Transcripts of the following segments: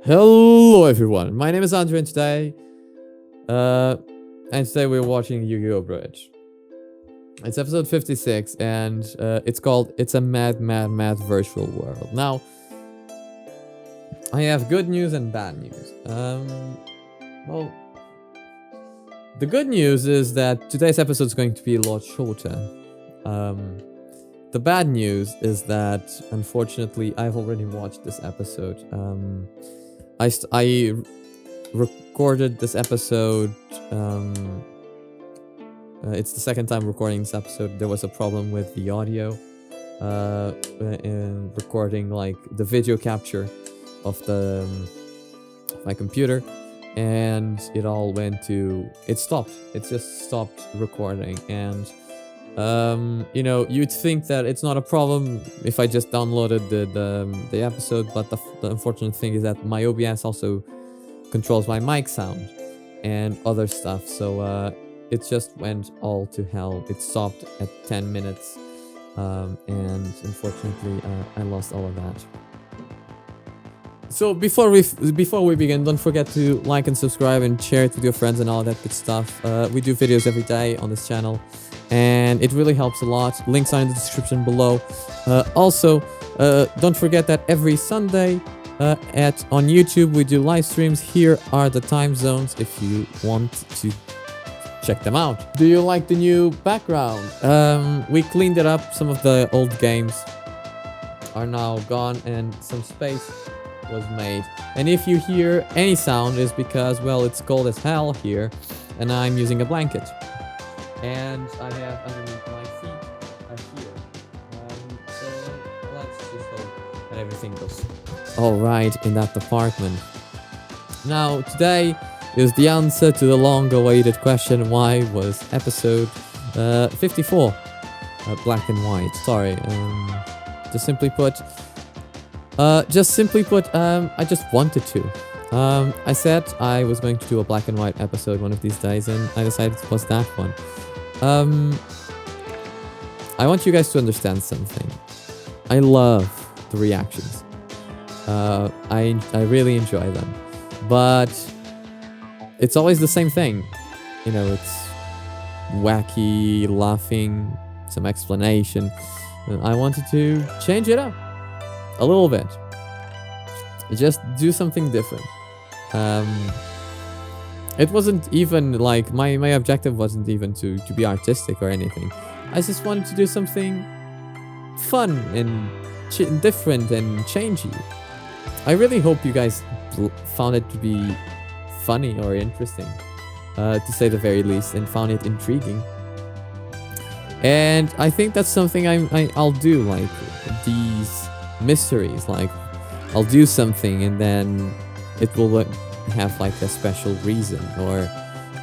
Hello everyone, my name is Andrew and today we're watching Yu-Gi-Oh Abridged. It's episode 56 and it's called It's a Mad Virtual World. Now, I have good news and bad news. Well, the good news is that today's episode is going to be a lot shorter. The bad news is that, unfortunately, I've already watched this episode. I recorded this episode. It's the second time recording this episode. There was a problem with the audio in recording, like the video capture of my computer, and it all went to it just stopped recording. And you know, you'd think that it's not a problem if I just downloaded the episode, but the unfortunate thing is that my OBS also controls my mic sound and other stuff, so it just went all to hell. It stopped at 10 minutes, and unfortunately I lost all of that. So before we begin, don't forget to like and subscribe and share it with your friends and all that good stuff. We do videos every day on this channel, and it really helps a lot. Links are in the description below. Also, don't forget that every Sunday on YouTube we do live streams. Here are the time zones if you want to check them out. Do you like the new background? We cleaned it up. Some of the old games are now gone and some space was made. And if you hear any sound, is because, well, it's cold as hell here and I'm using a blanket. And I have underneath my feet here. So let's just hope that everything goes alright in that department. Now, today is the answer to the long-awaited question, why was episode 54 black and white? Sorry, just simply put, I just wanted to. I said I was going to do a black and white episode one of these days, and I decided it was that one. I want you guys to understand something. I love the reactions. I really enjoy them, but it's always the same thing. You know, it's wacky, laughing, some explanation. I wanted to change it up a little bit. Just do something different. It wasn't even like my objective wasn't even to be artistic or anything. I just wanted to do something fun and different and changey. I really hope you guys found it to be funny or interesting, to say the very least, and found it intriguing. And I think that's something I'll do, like these mysteries. Like, I'll do something and then it will have like a special reason, or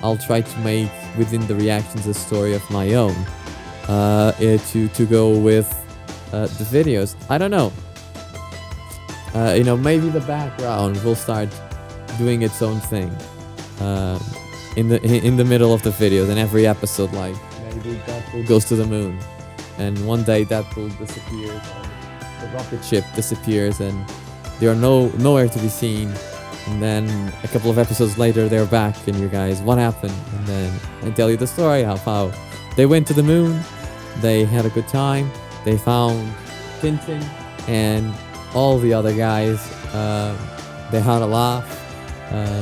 I'll try to make within the reactions a story of my own, to go with the videos. I don't know. You know, maybe the background will start doing its own thing in the middle of the videos, and every episode, like maybe Deadpool goes to the moon, and one day Deadpool disappears, the rocket ship disappears, and they are nowhere to be seen. And then a couple of episodes later, they're back, and you guys, what happened? And then I tell you the story of how they went to the moon, they had a good time, they found Tintin and all the other guys. They had a laugh.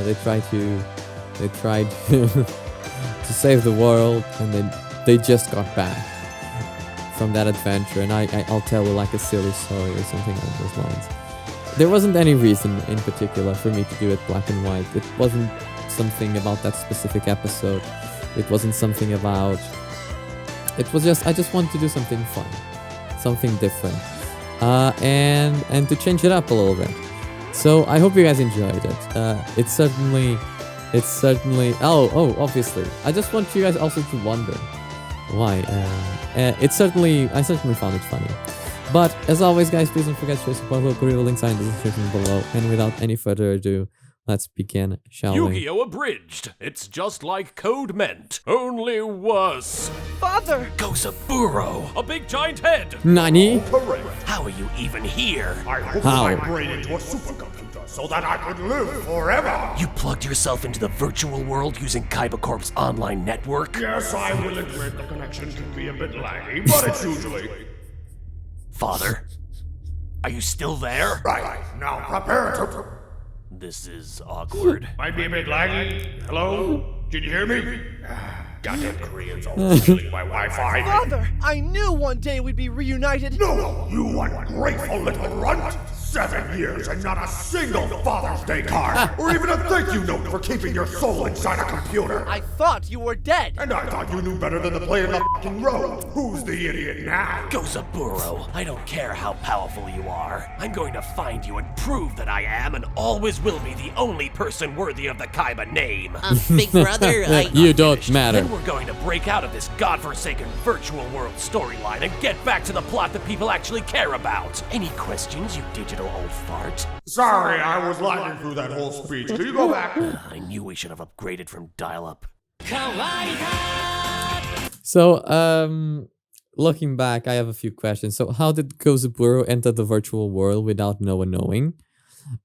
They tried to to save the world, and then they just got back from that adventure. And I'll tell you like a silly story or something along those lines. There wasn't any reason in particular for me to do it black and white. It wasn't something about that specific episode. It wasn't something about... It was just, I just wanted to do something fun, something different, and to change it up a little bit. So I hope you guys enjoyed it. It's certainly, obviously, I just want you guys also to wonder why. I certainly found it funny. But as always, guys, please don't forget to support Little Kuriboh. Links are in the description below. And without any further ado, let's begin, shall we? Yu-Gi-Oh Abridged. It's just like code meant, only worse. Father! Gosaburo, a big giant head. Nani? How are you even here? I hooked How? my brain into a supercomputer so that I could live forever. You plugged yourself into the virtual world using Kaiba Corp's online network? Yes, I will admit the connection can be a bit laggy, but it's usually... Father? Are you still there? Right, now prepare to... This is awkward. Might be a bit laggy. Hello? Can you hear me? Goddamn Koreans always stealing my Wi-Fi. Father, I knew one day we'd be reunited. No, you ungrateful little runt! 7 years and not a single Father's Day card! Or even a thank you note for keeping your soul inside a computer! I thought you were dead. And I thought you knew better than to play in the f***ing road! Who's the idiot now? Gozaburo, I don't care how powerful you are. I'm going to find you and prove that I am and always will be the only person worthy of the Kaiba name. Big brother, You don't matter. Then we're going to break out of this godforsaken virtual world storyline and get back to the plot that people actually care about. Any questions, you digital old fart? Sorry, I was lagging through that whole speech. Can you go back? I knew we should have upgraded from dial-up. So, looking back, I have a few questions. So, how did Gozaburo enter the virtual world without Noah knowing?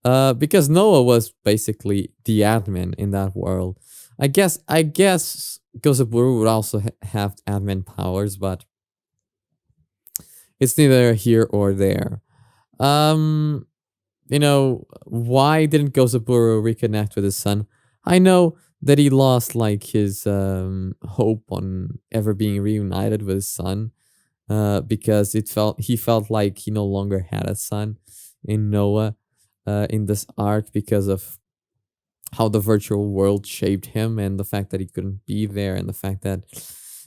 Because Noah was basically the admin in that world. I guess Gozaburo would also have admin powers, but it's neither here or there. You know, why didn't Gozaburo reconnect with his son? I know that he lost like his hope on ever being reunited with his son, because he felt like he no longer had a son in Noah, in this arc, because of how the virtual world shaped him and the fact that he couldn't be there and the fact that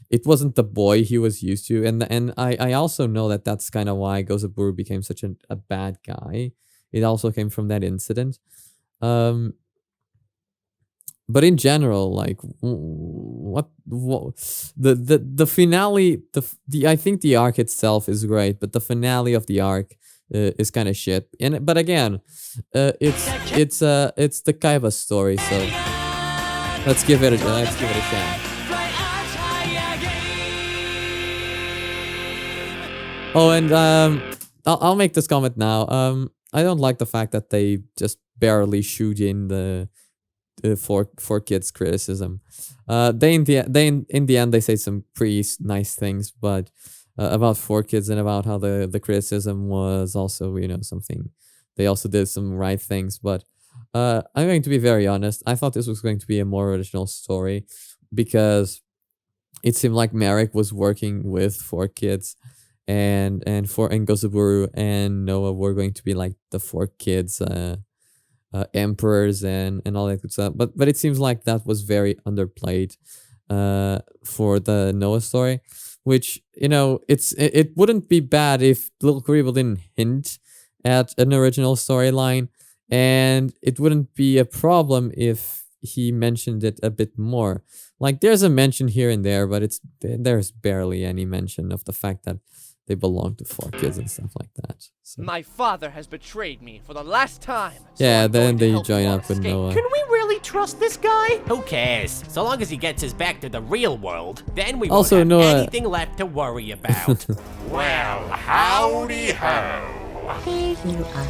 it wasn't the boy he was used to. And I also know that that's kind of why Gozaburo became such a bad guy. It also came from that incident. But in general, like what the finale, I think the arc itself is great, but the finale of the arc is kind of shit. But again, it's the Kaiba story, so let's give it a chance. Oh, and I'll make this comment now. I don't like the fact that they just barely shoot in the for kids criticism. They in the end they say some pretty nice things, but about 4Kids and about how the criticism was also, you know, something. They also did some right things, but I'm going to be very honest. I thought this was going to be a more original story because it seemed like Merrick was working with 4Kids. And Gozaburo and Noah were going to be like the 4Kids emperors and all that good stuff. But it seems like that was very underplayed for the Noah story, which, you know, it wouldn't be bad if Little Kuriboh didn't hint at an original storyline, and it wouldn't be a problem if he mentioned it a bit more. Like, there's a mention here and there, but there's barely any mention of the fact that they belong to 4Kids and stuff like that. So. My father has betrayed me for the last time. So yeah, then they join up with Noah. Can we really trust this guy? Who cares? So long as he gets us back to the real world, then we Also, won't have Noah... anything left to worry about. Well, howdy ho. Here you are.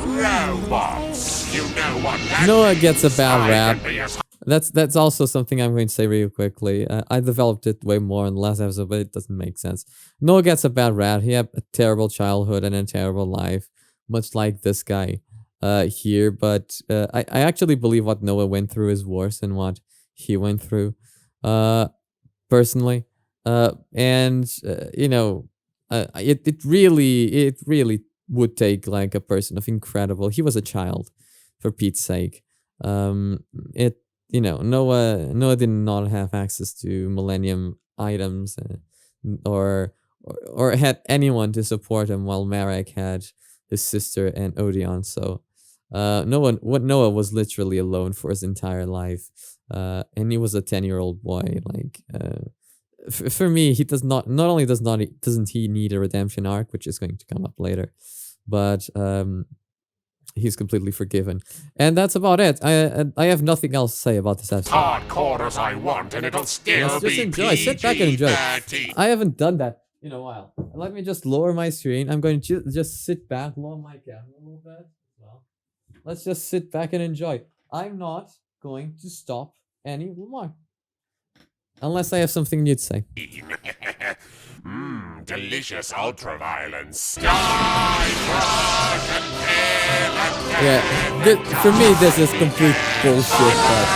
Robots, you know what that Noah means. gets a bad I rap. can be as That's also something I'm going to say real quickly. I developed it way more in the last episode, but it doesn't make sense. Noah gets a bad rap. He had a terrible childhood and a terrible life, much like this guy here. But I actually believe what Noah went through is worse than what he went through, personally. You know, it really would take like a person of incredible. He was a child, for Pete's sake. You know, Noah did not have access to Millennium items, or had anyone to support him, while Marek had his sister and Odeon. So Noah was literally alone for his entire life, and he was a 10-year-old boy. Like, for me, he doesn't he need a redemption arc, which is going to come up later, but he's completely forgiven, and that's about it. I have nothing else to say about this episode. hardcore as I want, and it'll still Let's just be enjoy. Sit back and enjoy. PG-13. I haven't done that in a while. Let me just lower my screen. I'm going to just sit back, lower my camera a little bit. Well, Let's just sit back and enjoy. I'm not going to stop anymore. Unless I have something new to say. Delicious ultraviolence. Yeah, for me this is complete bullshit, but...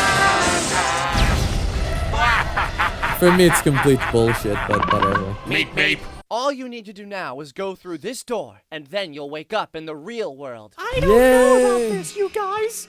For me it's complete bullshit, but whatever. Meep meep. All you need to do now is go through this door, and then you'll wake up in the real world. I don't know about Yay! this, you guys.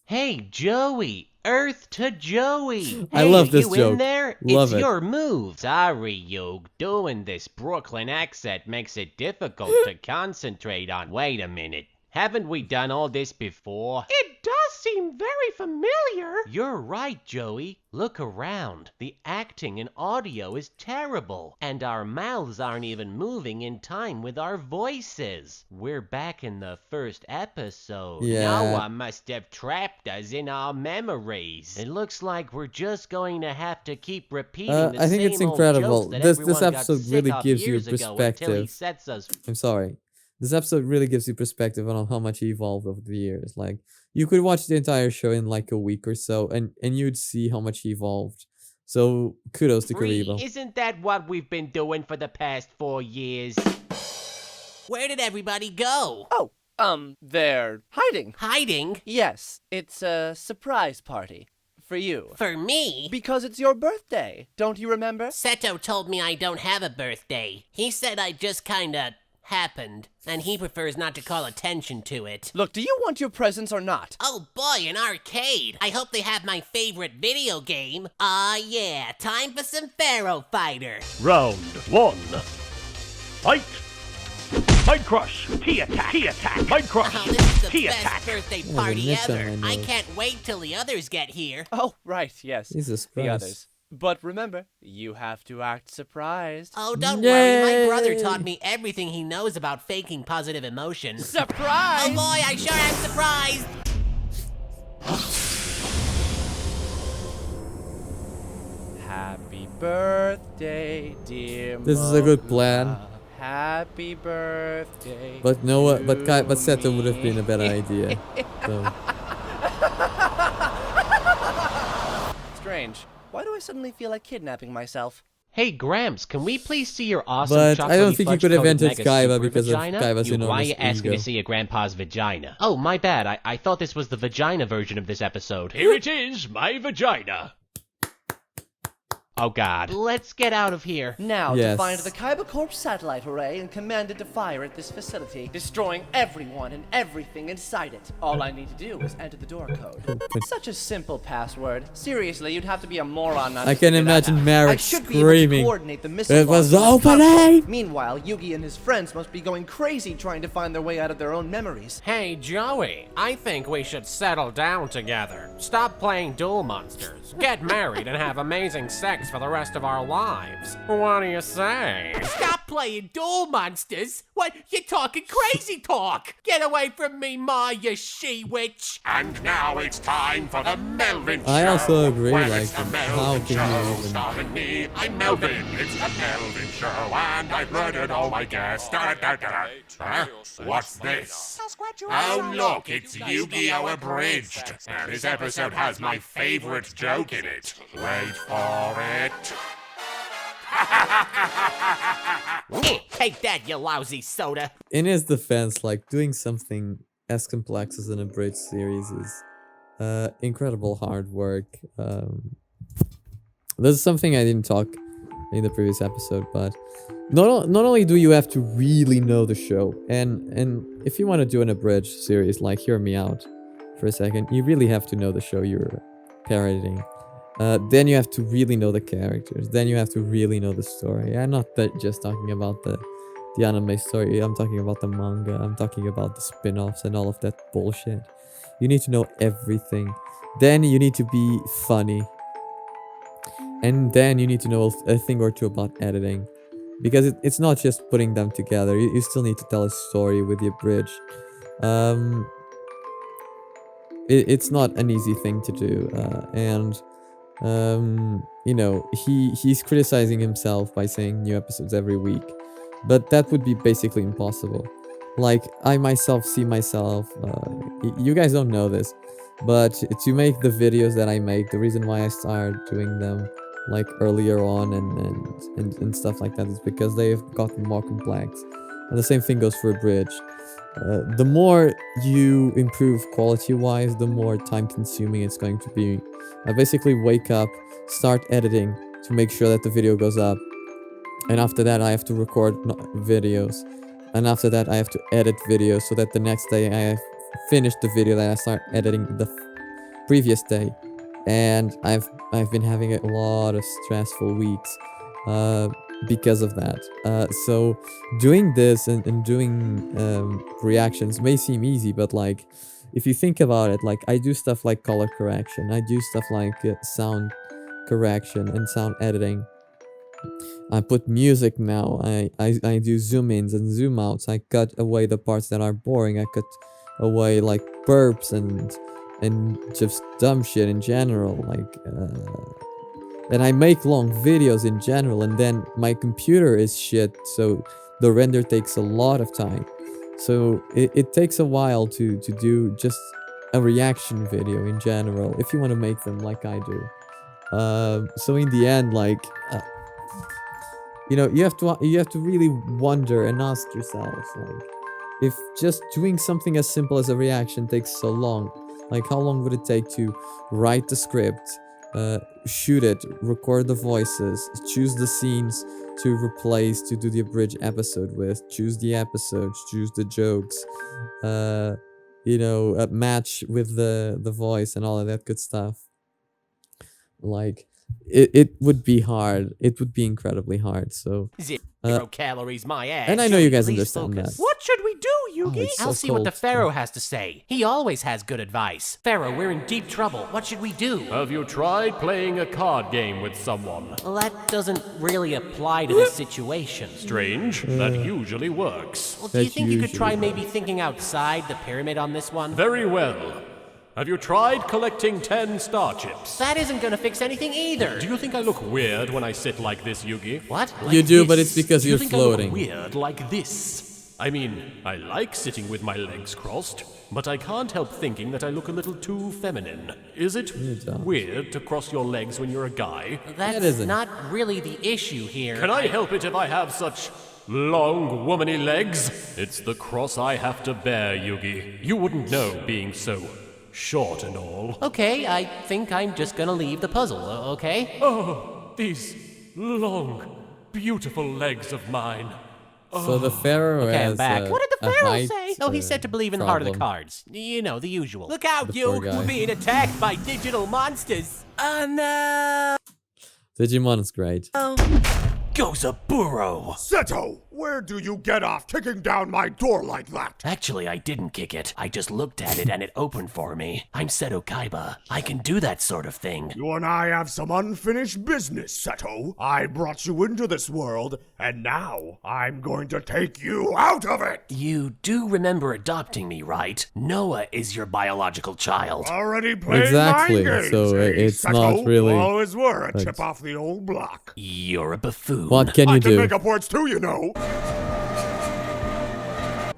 Hey, Joey. Earth to Joey. Hey, I love this you joke. in there? Love it's it. your move. Sorry, Yug. Doing this Brooklyn accent makes it difficult to concentrate on. Wait a minute. Haven't we done all this before? It does seem very familiar. You're right, Joey. Look around. The acting and audio is terrible, and our mouths aren't even moving in time with our voices. We're back in the first episode. Yeah. No one must have trapped us in our memories. It looks like we're just going to have to keep repeating the I think same it's old incredible. jokes that This everyone got episode sick really of gives you years ago until he perspective. sets us. I'm sorry. This episode really gives you perspective on how much he evolved over the years. Like, you could watch the entire show in like a week or so, and you'd see how much he evolved. So, kudos to Kuriboh. Isn't that what we've been doing for the past 4 years? Where did everybody go? Oh, they're hiding. Hiding? Yes, it's a surprise party. For you. For me? Because it's your birthday. Don't you remember? Seto told me I don't have a birthday. He said I just kinda happened, and he prefers not to call attention to it. Look, do you want your presents or not? Oh boy, an arcade! I hope they have my favorite video game. Yeah, time for some Pharaoh Fighter. Round 1. Fight! Mind Crush! T-Attack! T-Attack! Mind Crush! Oh, this is the T-Attack! best birthday the party niche on ever. my I nose. can't wait till the others get here. Oh, right, yes. Jesus The Christ. others. But remember, you have to act surprised. Oh, don't worry, my brother Yay! taught me everything he knows about faking positive emotion. Surprise! Oh boy, I sure am surprised! Happy birthday, dear This is a good Mokuba. plan. Happy birthday. But no, but to Seto would have me. been a better idea. So, Strange. Why do I suddenly feel like kidnapping myself? Hey Gramps, can we please see your awesome But I don't chocolatey think you fudge could have coated entered mega Kaiba super because of vagina? Kaiba's Why are enormous you asking ego. to see your grandpa's vagina? Oh, my bad. I thought this was the vagina version of this episode. Here it is, my vagina. Oh god. Let's get out of here. Now Yes. to find the Kaiba Corp satellite array and command it to fire at this facility, destroying everyone and everything inside it. All I need to do is enter the door code. Such a simple password. Seriously, you'd have to be a moron not I to can figure that imagine out. Merrick I should be able screaming. to coordinate the missile It was launch from this opening! console. Meanwhile, Yugi and his friends must be going crazy trying to find their way out of their own memories. Hey, Joey, I think we should settle down together. Stop playing Duel Monsters. Get married and have amazing sex for the rest of our lives. What do you say? Stop playing Duel Monsters? What? You're talking crazy talk! Get away from me, Ma, you she-witch! And now it's time for the Melvin Show. I also agree, Where like, it's the how Melvin can Show, you even... starring me, I'm Melvin. It's the Melvin Show, and I've murdered all my guests. Da-da-da-da. Huh? What's this? Oh look, it's Yu-Gi-Oh Abridged, and this episode has my favorite joke in it. Wait for it. Take that, you lousy soda! In his defense, like, doing something as complex as an abridged series is incredible hard work. This is something I didn't talk in the previous episode, but not only do you have to really know the show, and if you want to do an abridged series, like, hear me out for a second, you really have to know the show you're parodying. Then you have to really know the characters. Then you have to really know the story. I'm not just talking about the anime story. I'm talking about the manga. I'm talking about the spin-offs and all of that bullshit. You need to know everything. Then you need to be funny. And then you need to know a thing or two about editing. Because it's not just putting them together. You still need to tell a story with the abridged. It's not an easy thing to do. You know, he's criticizing himself by saying new episodes every week, but that would be basically impossible. like I myself see myself, you guys don't know this, but to make the videos that I make, the reason why I started doing them like earlier on and stuff like that is because they've gotten more complex. And the same thing goes for Abridged. The more you improve quality-wise, the more time-consuming it's going to be. I basically wake up, start editing to make sure that the video goes up, and after that I have to record videos, and after that I have to edit videos so that the next day I have finished the video that I start editing the previous day. And I've been having a lot of stressful weeks because of that. So doing this and doing reactions may seem easy, but like if you think about it, like I do stuff like color correction, I do stuff like sound correction and sound editing. I put music now. I do zoom ins and zoom outs. I cut away the parts that are boring. I cut away like burps and just dumb shit in general. Like and I make long videos in general, and then my computer is shit, so the render takes a lot of time. So it takes a while to do just a reaction video in general, if you want to make them like I do. So in the end, like you know, you have to really wonder and ask yourself, like, if just doing something as simple as a reaction takes so long, like how long would it take to write the script, shoot it, record the voices, choose the scenes to replace, to do the abridged episode with, choose the episodes, choose the jokes, you know, match with the voice and all of that good stuff. Like, it would be hard. It would be incredibly hard. So Zero calories, my ass. and I know you guys Please understand focus. that. What should we do, Yugi? it's so I'll see what the cold. Pharaoh has to say. He always has good advice. Pharaoh, we're in deep trouble. What should we do? Have you tried playing a card game with someone? Well, that doesn't really apply to this situation. Strange, that usually works. Well, do you That think you could try usually maybe thinking outside the pyramid on this one? Very well. Have you tried collecting 10 star chips? That isn't gonna fix anything either. Do you think I look weird when I sit like this, Yugi? What? You Like do, this? but it's because Do you you're think I look floating. weird like this? I mean, I like sitting with my legs crossed, but I can't help thinking that I look a little too feminine. Is it don't. weird to cross your legs when you're a guy? That's isn't. not really the issue here. Can I help it if I have such long, womanly legs? It's the cross I have to bear, Yugi. You wouldn't know, being so short and all. Okay, I think I'm just gonna leave the puzzle, okay? Oh, these long, beautiful legs of mine. So the Pharaoh Okay, I'm has back. What did a height, Oh, he said to believe in the heart of the problem. cards. You know, the usual. Look out, The you! poor guy. We're being attacked by digital monsters. Oh no! Digimon is great. Goes a burrow. Seto, where do you get off kicking down my door like that? Actually, I didn't kick it. I just looked at it and it opened for me. I'm Seto Kaiba. I can do that sort of thing. You and I have some unfinished business, Seto. I brought you into this world, and now I'm going to take you out of it! You do remember adopting me, right? Noah is your biological child. Already playing Exactly, mind games, so eh, it's Seto? not really- Always were a Right. chip off the old block. You're a buffoon. What can I you can do? make up words too, you know.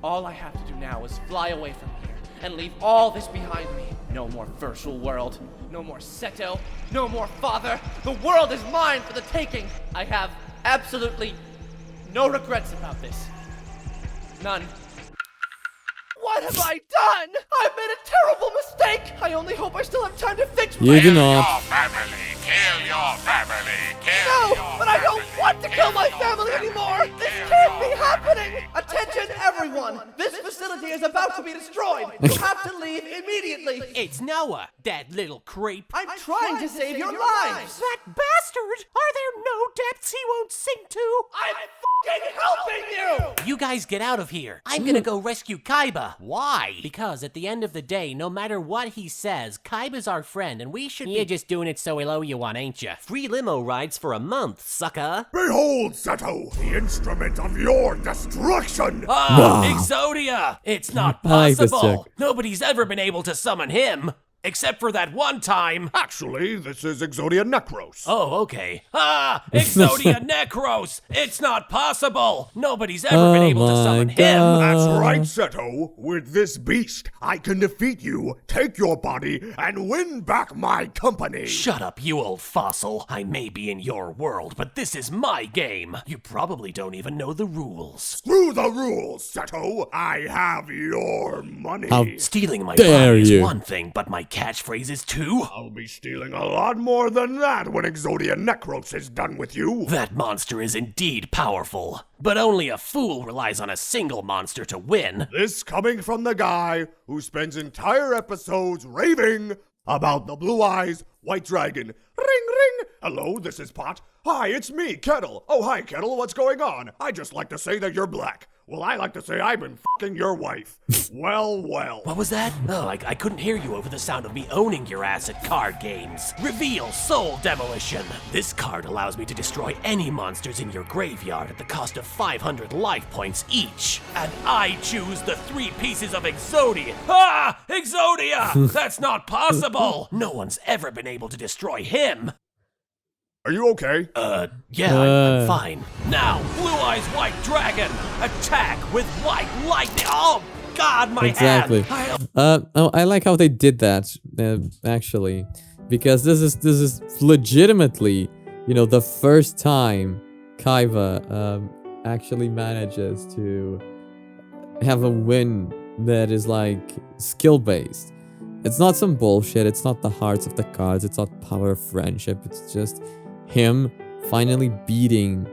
All I have to do now is fly away from here and leave all this behind me. No more virtual world. No more Seto. No more father. The world is mine for the taking. I have absolutely no regrets about this. None. What have I done? I've made a terrible mistake. I only hope I still have time to fix my... You do not. family! Kill your family! No, but I don't want to kill my family anymore. This can't be happening. Attention, everyone. This facility is about to be destroyed. You have to leave immediately. It's Noah, that little creep. I'm trying to save your lives. That bastard! Are there no depths he won't sink to? I'm fucking helping you. You guys get out of here. I'm gonna go rescue Kaiba. Why? Because at the end of the day, no matter what he says, Kaiba's our friend and we should You're just doing it so he'll owe you one, ain't you? Free limo rides for a month, sucker. Behold, Seto, the instrument of your destruction! Ah, Exodia! It's not I like this possible! joke. Nobody's ever been able to summon him! Except for that one time. Actually, this is Exodia Necros. Oh, okay. Ah, Exodia Necros! It's not possible! Nobody's ever been able to summon him! That's right, Seto. With this beast, I can defeat you, take your body, and win back my company. Shut up, you old fossil. I may be in your world, but this is my game. You probably don't even know the rules. Screw the rules, Seto. I have your money. How Stealing my dare body is you. one thing, but my catchphrase is too? I'll be stealing a lot more than that when Exodia Necros is done with you. That monster is indeed powerful, but only a fool relies on a single monster to win. This coming from the guy who spends entire episodes raving about the Blue Eyes White Dragon. Ring, ring. Hello, this is Pot. Hi, it's me, Kettle. Oh, hi, Kettle. What's going on? I just like to say that you're black. Well, I like to say I've been fucking your wife. Well. What was that? Oh, I couldn't hear you over the sound of me owning your ass at card games. Reveal Soul Demolition. This card allows me to destroy any monsters in your graveyard at the cost of 500 life points each. And I choose the 3 pieces of Exodia. Ah! Exodia! That's not possible! No one's ever been able to destroy him. Are you okay? Yeah, I'm fine. Now, Blue Eyes White Dragon, attack with white lightning. Oh, God, my Exactly. hand. Oh, I like how they did that, actually, because this is legitimately, you know, the first time Kaiba actually manages to have a win that is like skill based. It's not some bullshit. It's not the hearts of the cards. It's not power of friendship. It's just him finally beating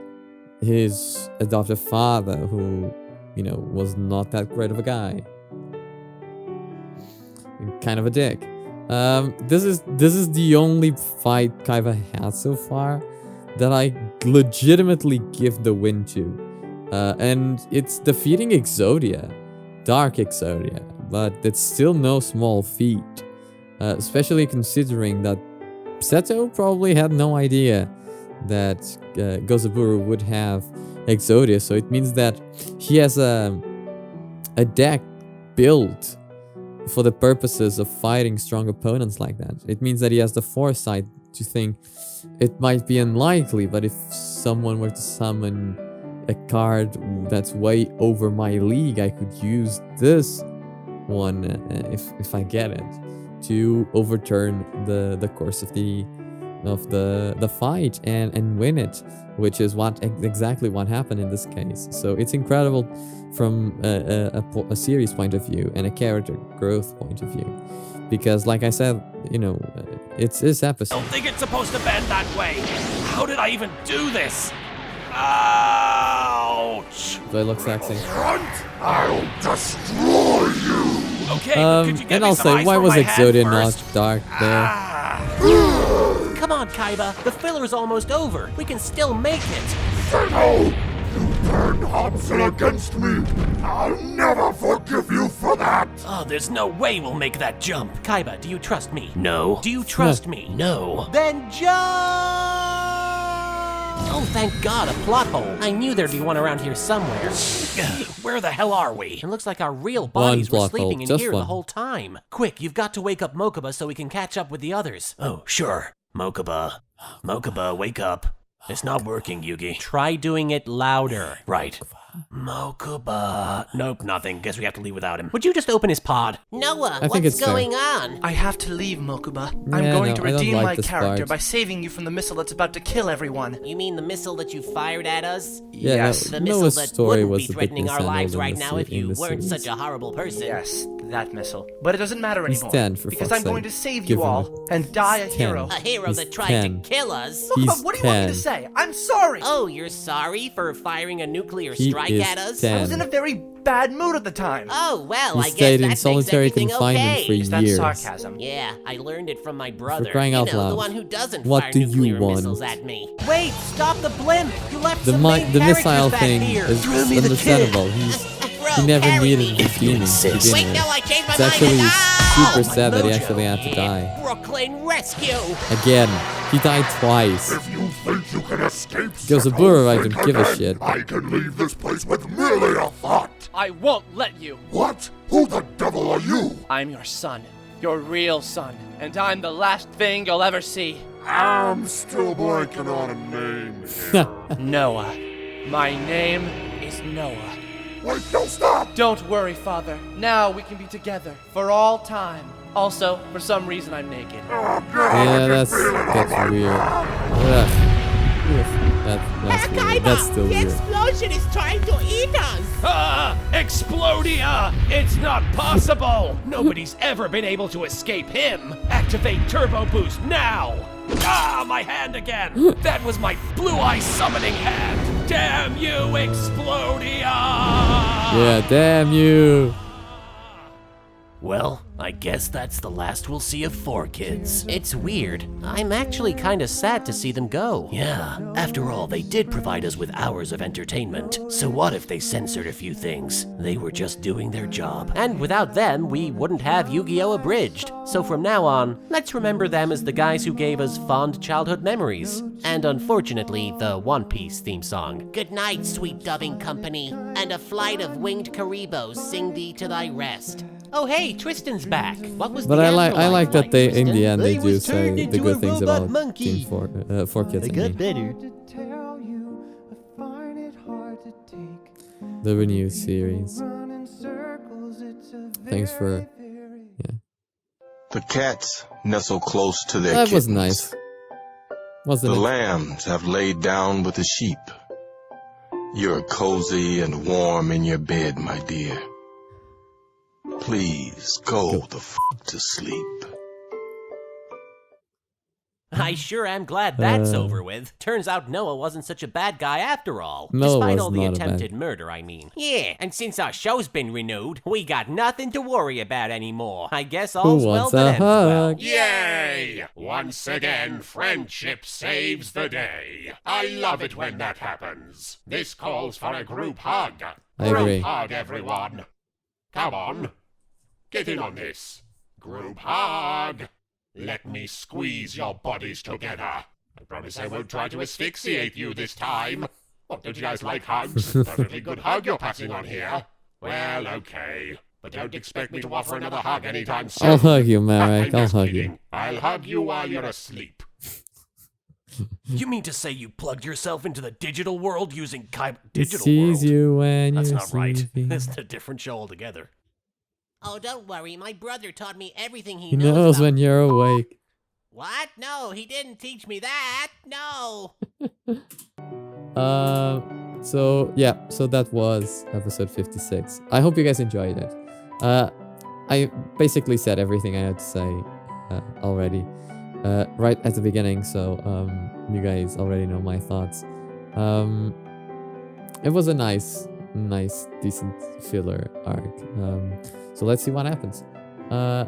his adoptive father, who, you know, was not that great of a guy. Kind of a dick. This is the only fight Kaiba has so far that I legitimately give the win to. And it's defeating Exodia. Dark Exodia. But it's still no small feat. Especially considering that Seto probably had no idea that Gozaburo would have Exodia, so it means that he has a deck built for the purposes of fighting strong opponents like that. It means that he has the foresight to think it might be unlikely, but if someone were to summon a card that's way over my league, I could use this one if I get it, to overturn the course of the fight and win it, which is exactly what happened in this case. So it's incredible from a series point of view and a character growth point of view, because like I said, you know, it's this I episode. don't think it's supposed to bend that way. How did I even do this? Ouch! Do I look sexy? Front, I'll destroy you. Okay, could you get And me I'll some say, ice why for was my hand Exodia not first? dark there? Come on, Kaiba. The filler's almost over. We can still make it. Seto, you turned Hobson against me. I'll never forgive you for that. Oh, there's no way we'll make that jump. Kaiba, do you trust me? No. Do you trust me? No. Then jump! Oh, thank God, a plot hole. I knew there'd be one around here somewhere. Where the hell are we? It looks like our real bodies were plot hole, sleeping in just here one. the whole time. Quick, you've got to wake up Mokuba so we can catch up with the others. Oh, sure. Mokuba. Mokuba, wake up. It's not working, Yugi. Try doing it louder. Right. Mokuba. Nope, nothing. Guess we have to leave without him. Would you just open his pod? Noah, I think it's fair. on? I have to leave, Mokuba. I'm Yeah, going no, to I don't redeem like my this character part. by saving you from the missile that's about to kill everyone. You mean the missile that you fired at us? Yeah, Yes. The Noah's missile that story wouldn't was be a bit threatening our lives mishandled right in now the if you se- in weren't the such series. a horrible person. Yes, that missile. But it doesn't matter He's anymore. 10, for because fuck's I'm going sake. to save Give you him all and die a He's hero. 10. A hero He's that tried 10. to kill us? He's Mokuba, what do you want me 10. to say? I'm sorry! Oh, you're sorry for firing a nuclear He strike is at us? 10. I was in a very bad mood at the time. Oh, well, He I guess stayed that in makes solitary everything confinement okay. for Is that years. sarcasm? Yeah, I learned it from my brother. crying out you know, the loud. one who doesn't What fire do you nuclear want? missiles at me. Wait, stop the blimp! You left The some main the characters missile back thing here. is Throw me the understandable. Bro, He never carry needed me. redeeming to begin Wait, with. no, I changed my It's mind. actually Ow! super sad that he mojo. actually had to die. Brooklyn Rescue. Again, he died twice. If you think you can escape, Gozaburo, I think don't give a again. shit. I can leave this place with merely a thought. I won't let you. What? Who the devil are you? I'm your son. your real son, and I'm the last thing you'll ever see. I'm still blanking on a name here. Noah. My name is Noah. Wait, don't stop! Don't worry, Father. Now we can be together for all time. Also, for some reason, I'm naked. Oh, Yeah, that's weird. Ugh. That's weird. That's still the weird. explosion is trying to eat us! Ah! Explodia! It's not possible! Nobody's ever been able to escape him! Activate Turbo Boost now! Ah, my hand again! That was my blue eye summoning hand! Damn you, Explodia! Yeah, damn you. Well, I guess that's the last we'll see of 4Kids. It's weird. I'm actually kinda sad to see them go. Yeah, after all, they did provide us with hours of entertainment. So what if they censored a few things? They were just doing their job. And without them, we wouldn't have Yu-Gi-Oh! Abridged. So from now on, let's remember them as the guys who gave us fond childhood memories. And unfortunately, the One Piece theme song. Good night, sweet dubbing company, and a flight of winged Kuribohs sing thee to thy rest. Oh hey, Tristan's back. What was But the I afterlife like that they in Tristan? the end they He do was say turned the into good a things robot about monkey. Team 4Kids. They got better. The renewed series. Thanks for The cats nestle close to their that kittens. was nice. Wasn't The it? lambs have laid down with the sheep. You're cozy and warm in your bed, my dear. Please go the f*** to sleep. I sure am glad that's Uh, over with. Turns out Noah wasn't such a bad guy after all. Noah Despite was all the not a bad- attempted murder, I mean. Yeah, and since our show's been renewed, We got nothing to worry about anymore. I guess Who all's well wants that a ends well. hug? Yay! Once again, friendship saves the day. I love it when that happens. This calls for a group hug. I agree. Group hug, everyone. Come on. Get in on this. Group hug. Let me squeeze your bodies together. I promise I won't try to asphyxiate you this time. What, don't you guys like hugs? Perfectly good hug you're passing on here. Well, okay. But don't expect me to offer another hug anytime soon. I'll hug you, I'm Marek. I'll just hug kidding. you. I'll hug you while you're asleep. You mean to say you plugged yourself into the digital world using It digital sees world? you when That's you're not right. sleeping. It's a different show altogether. oh, don't worry, my brother taught me everything He knows about. when you're awake. What? No, he didn't teach me that. No. So that was episode 56. I hope you guys enjoyed it. I basically said everything I had to say already right at the beginning, so you guys already know my thoughts. It was a nice, decent filler arc. So let's see what happens.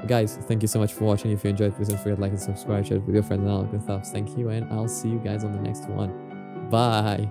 Guys, thank you so much for watching. If you enjoyed, please don't forget to like and subscribe, share it with your friends, and all good stuff. Thank you, and I'll see you guys on the next one. Bye.